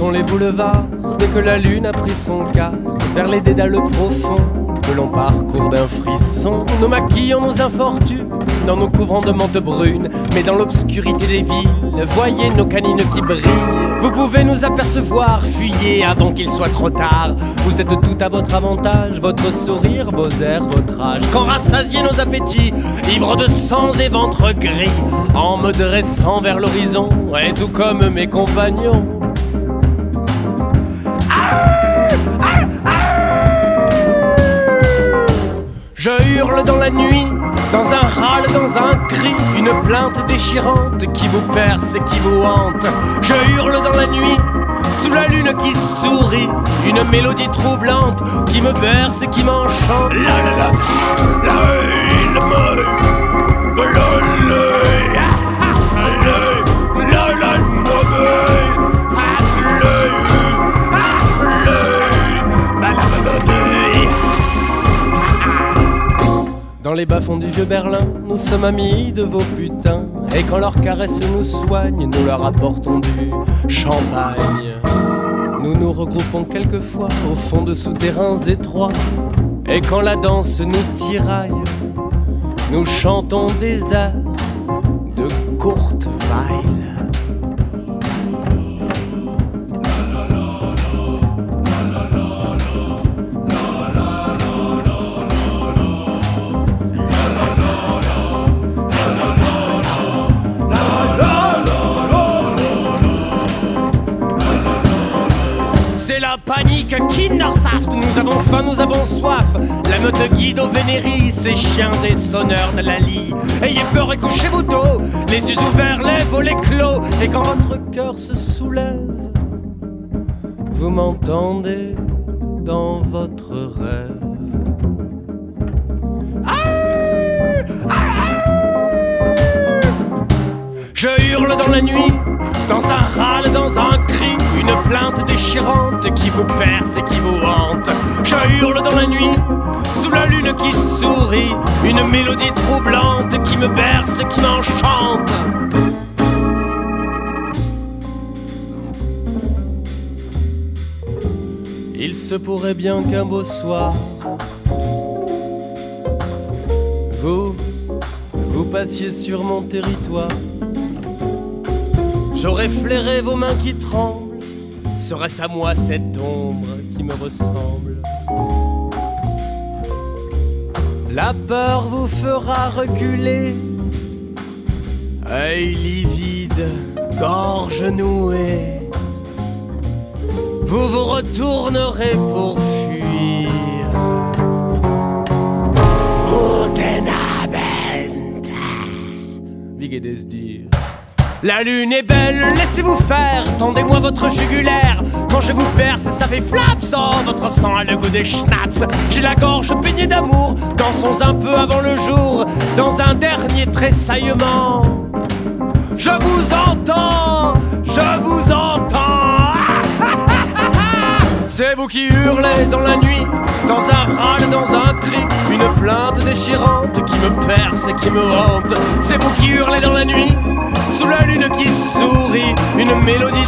sont les boulevards dès que la lune a pris son cas, vers les dédales profonds que l'on parcourt d'un frisson. Nos maquillons nos infortunes dans nos couvrants de menthe brune, mais dans l'obscurité des villes, voyez nos canines qui brillent. Vous pouvez nous apercevoir, fuyez avant qu'il soit trop tard. Vous êtes tout à votre avantage, votre sourire, vos airs, votre âge. Quand rassasiez nos appétits, ivres de sang et ventre gris, en me dressant vers l'horizon, et tout comme mes compagnons. Je hurle dans la nuit, dans un râle, dans un cri, une plainte déchirante qui vous perce et qui vous hante. Je hurle dans la nuit, sous la lune qui sourit, une mélodie troublante qui me berce et qui m'enchante. La la la, la Dans les bas-fonds du vieux Berlin, nous sommes amis de vos putains. Et quand leurs caresses nous soignent, nous leur apportons du champagne. Nous nous regroupons quelquefois au fond de souterrains étroits. Et quand la danse nous tiraille, nous chantons des airs de Kurt Weill. C'est la panique Kindersaft, nous avons faim, nous avons soif. La meute guide au Vénéris, ces chiens et sonneurs de la lie. Ayez peur et couchez-vous tôt, les yeux ouverts, les volets clos. Et quand votre cœur se soulève, vous m'entendez dans votre rêve. Je hurle dans la nuit, dans un râle, dans un cri, une plainte déchirante qui vous perce et qui vous hante. Je hurle dans la nuit, sous la lune qui sourit, une mélodie troublante qui me berce et qui m'enchante. Il se pourrait bien qu'un beau soir, vous passiez sur mon territoire. J'aurais flairé vos mains qui tremblent, serait-ce à moi cette ombre qui me ressemble? La peur vous fera reculer, œil livide, gorge nouée. Vous vous retournerez pour fuir. Guten Abend. Wie geht es dir? La lune est belle, laissez-vous faire, tendez-moi votre jugulaire. Quand je vous perce, ça fait flaps, oh, votre sang a le goût des schnapps. J'ai la gorge baignée d'amour, dansons un peu avant le jour, dans un dernier tressaillement. Je vous entends, je vous entends. C'est vous qui hurlez dans la nuit, dans un râle, dans un cri, une plainte déchirante qui me perce et qui me hante. C'est vous qui hurlez dans la nuit, sous la lune qui sourit, une mélodie